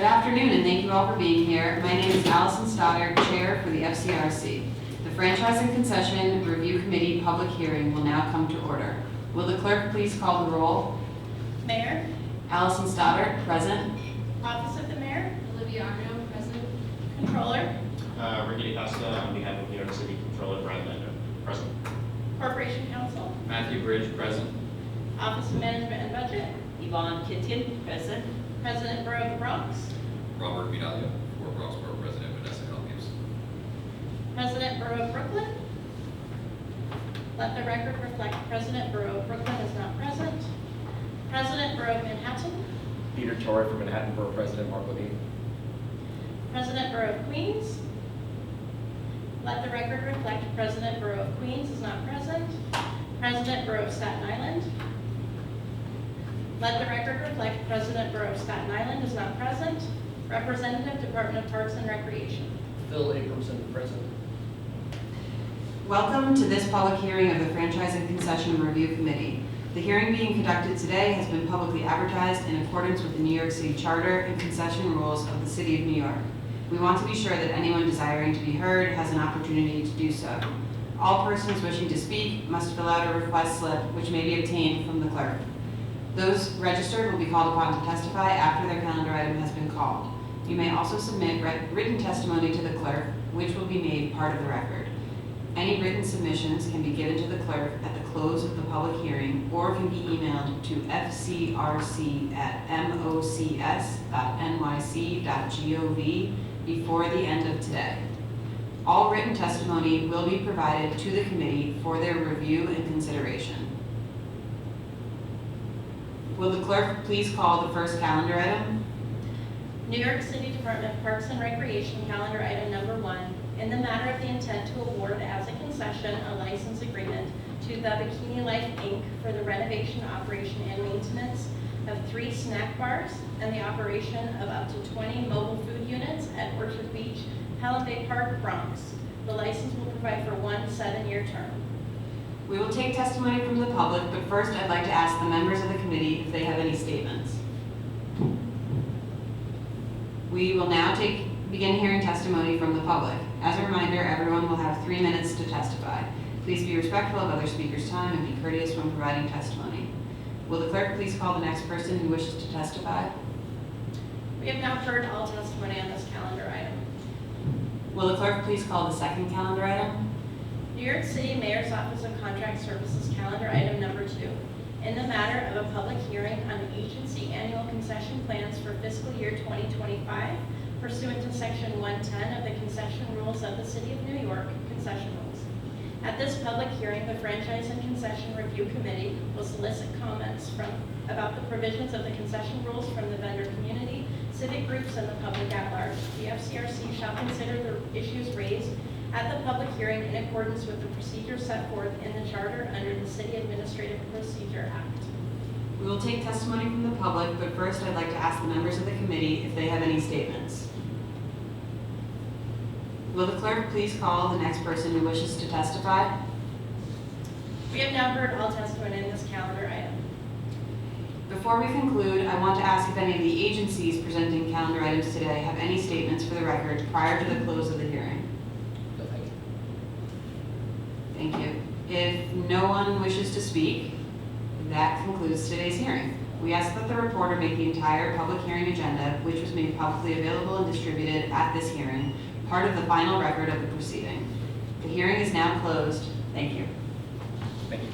Good afternoon, and thank you all for being here. My name is Allison Stoddard, Chair for the FCRC. The Franchise and Concession Review Committee public hearing will now come to order. Will the clerk please call the roll? Mayor. Allison Stoddard, present. Office of the Mayor. Olivia Arno, present. Controller. Ricky DeCosta, on behalf of New York City Controller Brad Linder, present. Corporation Counsel. Matthew Bridge, present. Office of Management and Budget. Yvonne Kittian, present. President Borough of the Bronx. Robert Vidalio, for Bronx Borough President Vanessa Helgius. President Borough of Brooklyn. Let the record reflect President Borough of Brooklyn is not present. President Borough of Manhattan. Peter Torrey for Manhattan Borough President Mark Levine. President Borough of Queens. Let the record reflect President Borough of Queens is not present. President Borough of Staten Island. Let the record reflect President Borough of Staten Island is not present. Representative Department of Parks and Recreation. Phil Abramson, present. Welcome to this public hearing of the Franchise and Concession Review Committee. The hearing being conducted today has been publicly advertised in accordance with the New York City Charter and concession rules of the City of New York. We want to be sure that anyone desiring to be heard has an opportunity to do so. All persons wishing to speak must fill out a request slip, which may be obtained from the clerk. Those registered will be called upon to testify after their calendar item has been called. You may also submit written testimony to the clerk, which will be made part of the record. Any written submissions can be given to the clerk at the close of the public hearing or can be emailed to fcrc@mocs.nyc.gov before the end of today. All written testimony will be provided to the committee for their review and consideration. Will the clerk please call the first calendar item? New York City Department of Parks and Recreation calendar item number 1, in the matter of the intent to award as a concession a license agreement to the Bikini Life Inc. for the renovation, operation, and maintenance of 3 snack bars and the operation of up to 20 mobile food units at Orchard Beach, Hallam Bay Park, Bronx. The license will provide for 1 7-year term. We will take testimony from the public, but first I'd like to ask the members of the committee if they have any statements. We will now begin hearing testimony from the public. As a reminder, everyone will have 3 minutes to testify. Please be respectful of other speakers' time and be courteous when providing testimony. Will the clerk please call the next person who wishes to testify? We have now heard all testimony on this calendar item. Will the clerk please call the second calendar item? New York City Mayor's Office of Contract Services calendar item number 2, in the matter of a public hearing on agency annual concession plans for fiscal year 2025 pursuant to section 110 of the concession rules of the City of New York, concession rules. At this public hearing, the Franchise and Concession Review Committee will solicit comments about the provisions of the concession rules from the vendor community, civic groups, and the public at large. The FCRC shall consider the issues raised at the public hearing in accordance with the procedures set forth in the Charter under the City Administrative Procedure Act. We will take testimony from the public, but first I'd like to ask the members of the committee if they have any statements. Will the clerk please call the next person who wishes to testify? We have now heard all testimony in this calendar item. Before we conclude, I want to ask if any of the agencies presenting calendar items today have any statements for the record prior to the close of the hearing. No, thank you. Thank you. If no one wishes to speak, that concludes today's hearing. We ask that the reporter make the entire public hearing agenda, which was made publicly available and distributed at this hearing, part of the final record of the proceeding. The hearing is now closed. Thank you. Thank you.